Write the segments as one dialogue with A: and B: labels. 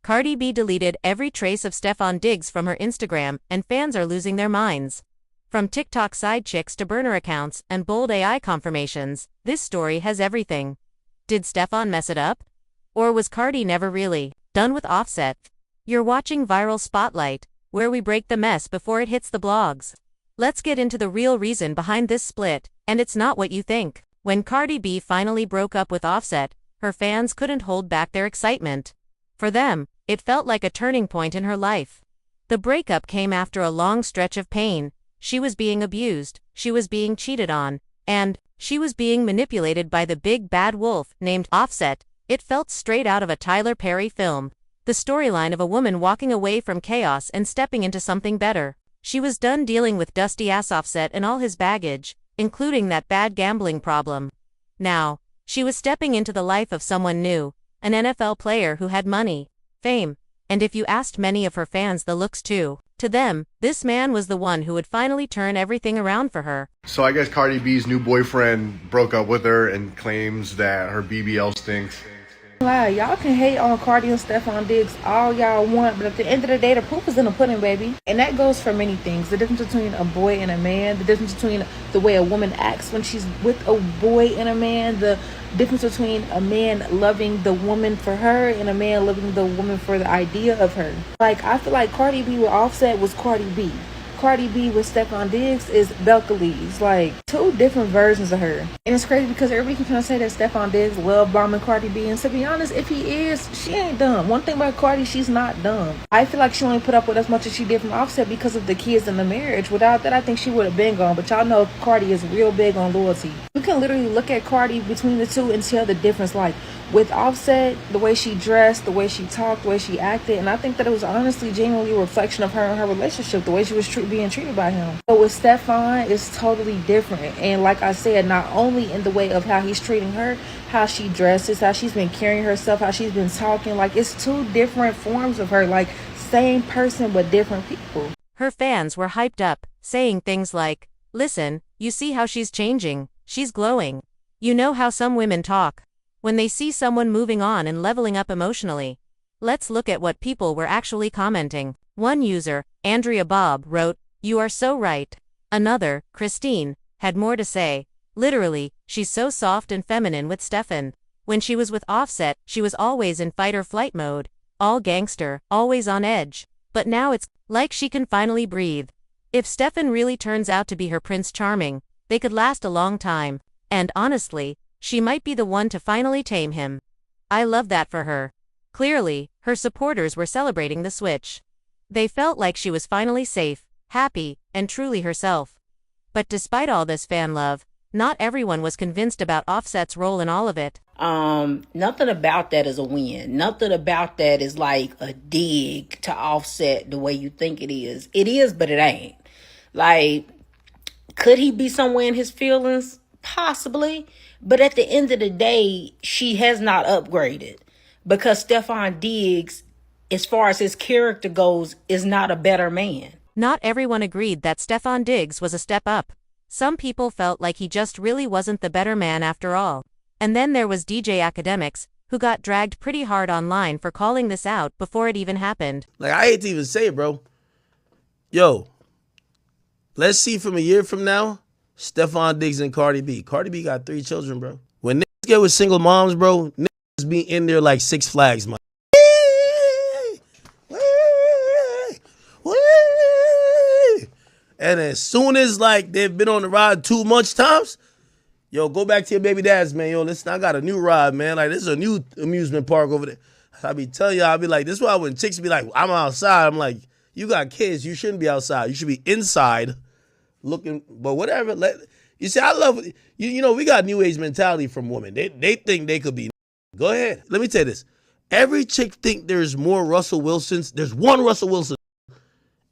A: Cardi B deleted every trace of Stefan Diggs from her Instagram, and fans are losing their minds. From TikTok side chicks to burner accounts and bold AI confirmations, this story has everything. Did Stefan mess it up? Or was Cardi never really done with Offset? You're watching Viral Spotlight, where we break the mess before it hits the blogs. Let's get into the real reason behind this split, and it's not what you think. When Cardi B finally broke up with Offset, her fans couldn't hold back their excitement. For them, it felt like a turning point in her life. The breakup came after a long stretch of pain. She was being abused, she was being cheated on, and she was being manipulated by the big bad wolf named Offset. It felt straight out of a Tyler Perry film. The storyline of a woman walking away from chaos and stepping into something better. She was done dealing with dusty-ass Offset and all his baggage, including that bad gambling problem. Now, she was stepping into the life of someone new, an NFL player who had money, fame, and if you asked many of her fans, the looks too. To them, this man was the one who would finally turn everything around for her.
B: So I guess Cardi B's new boyfriend broke up with her and claims that her BBL stinks.
C: Y'all can hate on Cardi and Stefan Diggs all y'all want, but at the end of the day, the proof is in the pudding, baby. And that goes for many things. The difference between a boy and a man, the difference between the way a woman acts when she's with a boy and a man, the difference between a man loving the woman for her and a man loving the woman for the idea of her. Like, I feel like Cardi B with Offset was Cardi B. Cardi B with Stefan Diggs is Belcalis, like two different versions of her. And it's crazy because everybody keeps trying to say that Stefan Diggs love bombing Cardi B, and to be honest, if he is, she ain't dumb. One thing about Cardi, she's not dumb. I feel like she only put up with as much as she did from Offset because of the kids and the marriage. Without that, I think she would have been gone, but y'all know Cardi is real big on loyalty. You can literally look at Cardi between the two and tell the difference. Like with Offset, the way she dressed, the way she talked, the way she acted, and I think that it was honestly genuinely a reflection of her and her relationship, the way she was being treated by him. But with Stefan, it's totally different. And like I said, not only in the way of how he's treating her, how she dresses, how she's been carrying herself, how she's been talking, like it's two different forms of her, like same person but different people.
A: Her fans were hyped up, saying things like, "Listen, you see how she's changing, she's glowing. You know how some women talk when they see someone moving on and leveling up emotionally." Let's look at what people were actually commenting. One user, Andrea Bob, wrote, "You are so right." Another, Christine, had more to say. "Literally, she's so soft and feminine with Stefan. When she was with Offset, she was always in fight or flight mode, all gangster, always on edge. But now it's like she can finally breathe. If Stefan really turns out to be her Prince Charming, they could last a long time. And honestly, she might be the one to finally tame him. I love that for her." Clearly, her supporters were celebrating the switch. They felt like she was finally safe, happy, and truly herself. But despite all this fan love, not everyone was convinced about Offset's role in all of it.
D: Nothing about that is a win. Nothing about that is like a dig to Offset the way you think it is. It is, but it ain't. Like, could he be somewhere in his feelings? Possibly. But at the end of the day, she has not upgraded. Because Stefan Diggs, as far as his character goes, is not a better man.
A: Not everyone agreed that Stefan Diggs was a step up. Some people felt like he just really wasn't the better man after all. And then there was DJ Academics, who got dragged pretty hard online for calling this out before it even happened.
E: Like, I hate to even say it, bro. Yo, let's see from a year from now, Stefan Diggs and Cardi B. Cardi B got 3 children, bro. When niggas get with single moms, bro, niggas be in there like Six Flags, man. And as soon as like they've been on the ride too much times, yo, go back to your baby dads, man. Yo, listen, I got a new ride, man. Like, this is a new amusement park over there. I be telling y'all, I be like, this is why when chicks be like, I'm outside, I'm like, you got kids, you shouldn't be outside. You should be inside looking, but whatever. You see, I love, you know, we got new age mentality from women. They think they could be. Go ahead. Let me tell you this. Every chick think there's more Russell Wilsons. There's one Russell Wilson.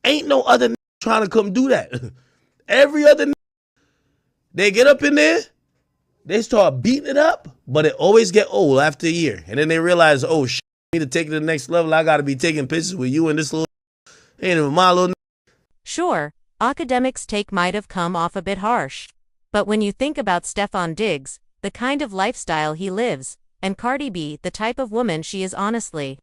E: Ain't no other trying to come do that. Every other they get up in there, they start beating it up, but it always get old after a year. And then they realize, oh, shit, I need to take it to the next level. I got to be taking pictures with you and this little, ain't even my little.
A: Sure, Academics' take might have come off a bit harsh. But when you think about Stefan Diggs, the kind of lifestyle he lives, and Cardi B, the type of woman she is honestly,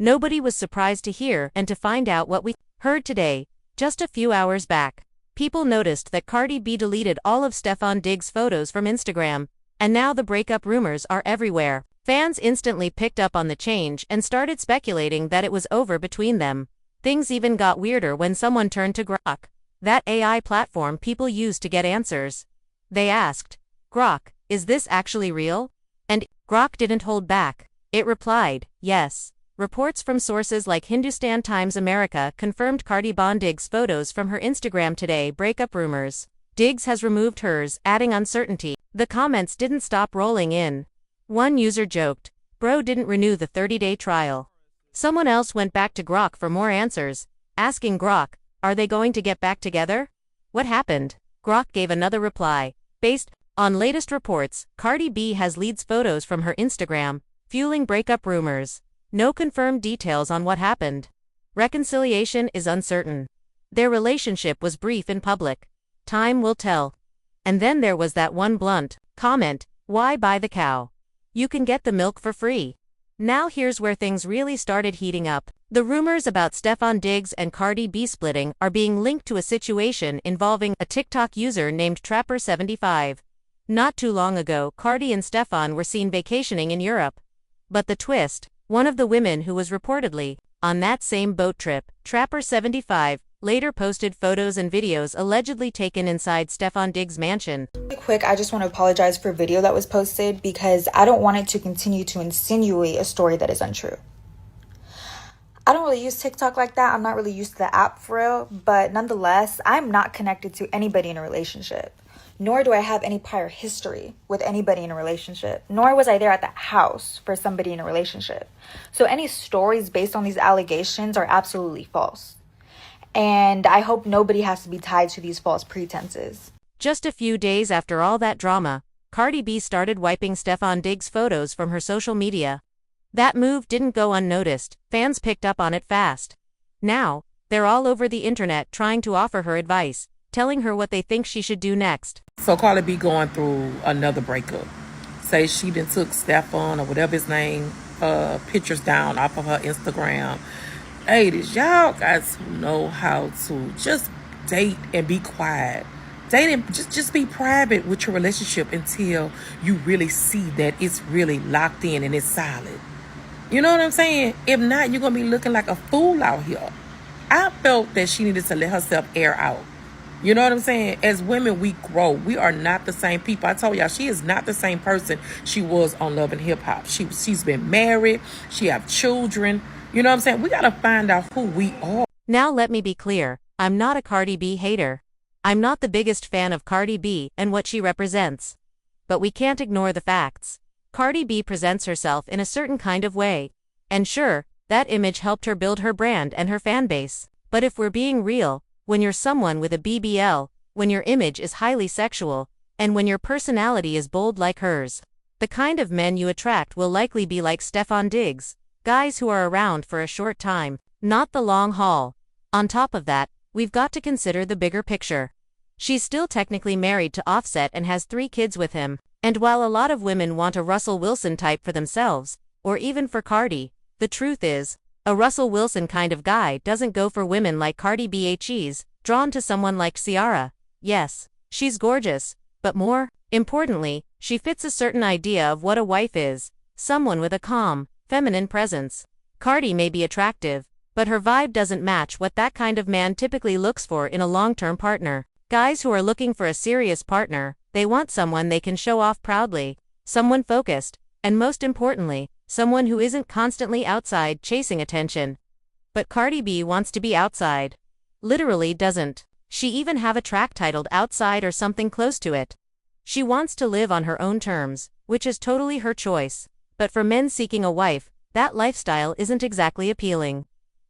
A: Nobody was surprised to hear and to find out what we heard today, just a few hours back. People noticed that Cardi B deleted all of Stefan Diggs' photos from Instagram, and now the breakup rumors are everywhere. Fans instantly picked up on the change and started speculating that it was over between them. Things even got weirder when someone turned to Grok, that AI platform people use to get answers. They asked, "Grok, is this actually real?" And Grok didn't hold back. It replied, "Yes." Reports from sources like Hindustan Times America confirmed Cardi B and Diggs' photos from her Instagram today. Breakup rumors. Diggs has removed hers, adding uncertainty. The comments didn't stop rolling in. One user joked, "Bro didn't renew the 30-day trial." Someone else went back to Grok for more answers, asking Grok, "Are they going to get back together? What happened?" Grok gave another reply. Based on latest reports, Cardi B has leaked photos from her Instagram, fueling breakup rumors. No confirmed details on what happened. Reconciliation is uncertain. Their relationship was brief in public. Time will tell. And then there was that one blunt comment, "Why buy the cow? You can get the milk for free." Now here's where things really started heating up. The rumors about Stefan Diggs and Cardi B splitting are being linked to a situation involving a TikTok user named Trapper75. Not too long ago, Cardi and Stefan were seen vacationing in Europe. But the twist, one of the women who was reportedly on that same boat trip, Trapper75, later posted photos and videos allegedly taken inside Stefan Diggs' mansion.
F: Really quick, I just want to apologize for a video that was posted because I don't want it to continue to insinuate a story that is untrue. I don't really use TikTok like that. I'm not really used to the app for real, but nonetheless, I'm not connected to anybody in a relationship. Nor do I have any prior history with anybody in a relationship. Nor was I there at the house for somebody in a relationship. So any stories based on these allegations are absolutely false. And I hope nobody has to be tied to these false pretenses.
A: Just a few days after all that drama, Cardi B started wiping Stefan Diggs' photos from her social media. That move didn't go unnoticed. Fans picked up on it fast. Now, they're all over the internet trying to offer her advice, telling her what they think she should do next.
G: So Cardi B going through another breakup. Say she done took Stefan or whatever his name, pictures down off of her Instagram. Ladies, y'all got to know how to just date and be quiet. Date and just be private with your relationship until you really see that it's really locked in and it's solid. You know what I'm saying? If not, you're going to be looking like a fool out here. I felt that she needed to let herself air out. You know what I'm saying? As women, we grow. We are not the same people. I told y'all, she is not the same person she was on Love and Hip Hop. She's been married. She have children. You know what I'm saying? We got to find out who we are.
A: Now let me be clear. I'm not a Cardi B hater. I'm not the biggest fan of Cardi B and what she represents. But we can't ignore the facts. Cardi B presents herself in a certain kind of way. And sure, that image helped her build her brand and her fan base. But if we're being real, when you're someone with a BBL, when your image is highly sexual, and when your personality is bold like hers, the kind of men you attract will likely be like Stefan Diggs, guys who are around for a short time, not the long haul. On top of that, we've got to consider the bigger picture. She's still technically married to Offset and has 3 kids with him, and while a lot of women want a Russell Wilson type for themselves, or even for Cardi, the truth is, a Russell Wilson kind of guy doesn't go for women like Cardi B. He's drawn to someone like Ciara. Yes, she's gorgeous, but more importantly, she fits a certain idea of what a wife is, someone with a calm, feminine presence. Cardi may be attractive, but her vibe doesn't match what that kind of man typically looks for in a long-term partner. Guys who are looking for a serious partner, they want someone they can show off proudly, someone focused, and most importantly, someone who isn't constantly outside chasing attention. But Cardi B wants to be outside. Literally doesn't. She even have a track titled Outside or something close to it. She wants to live on her own terms, which is totally her choice. But for men seeking a wife, that lifestyle isn't exactly appealing.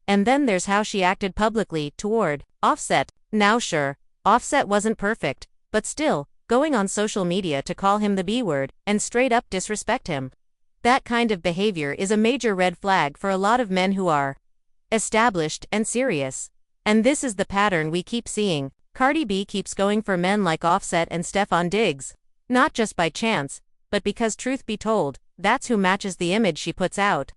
A: And then there's how she acted publicly toward Offset. Now sure, Offset wasn't perfect, but still, going on social media to call him the B word and straight up disrespect him. That kind of behavior is a major red flag for a lot of men who are established and serious. And this is the pattern we keep seeing. Cardi B keeps going for men like Offset and Stefan Diggs. Not just by chance, but because truth be told, that's who matches the image she puts out.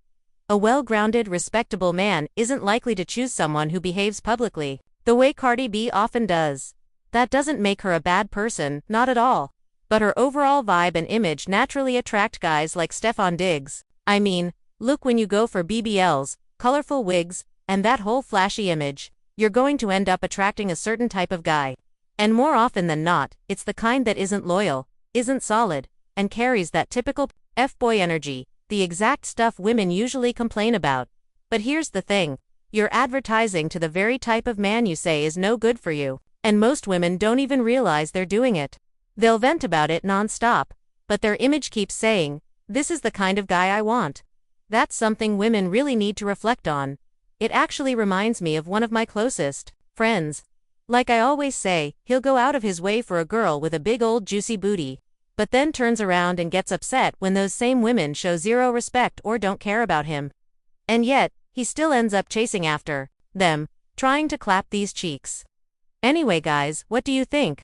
A: A well-grounded, respectable man isn't likely to choose someone who behaves publicly the way Cardi B often does. That doesn't make her a bad person, not at all. But her overall vibe and image naturally attract guys like Stefan Diggs. I mean, look, when you go for BBLs, colorful wigs, and that whole flashy image, you're going to end up attracting a certain type of guy. And more often than not, it's the kind that isn't loyal, isn't solid, and carries that typical F-boy energy, the exact stuff women usually complain about. But here's the thing. You're advertising to the very type of man you say is no good for you, and most women don't even realize they're doing it. They'll vent about it non-stop, but their image keeps saying, "This is the kind of guy I want." That's something women really need to reflect on. It actually reminds me of one of my closest friends. Like I always say, he'll go out of his way for a girl with a big old juicy booty, but then turns around and gets upset when those same women show zero respect or don't care about him. And yet, he still ends up chasing after them, trying to clap these cheeks. Anyway guys, what do you think?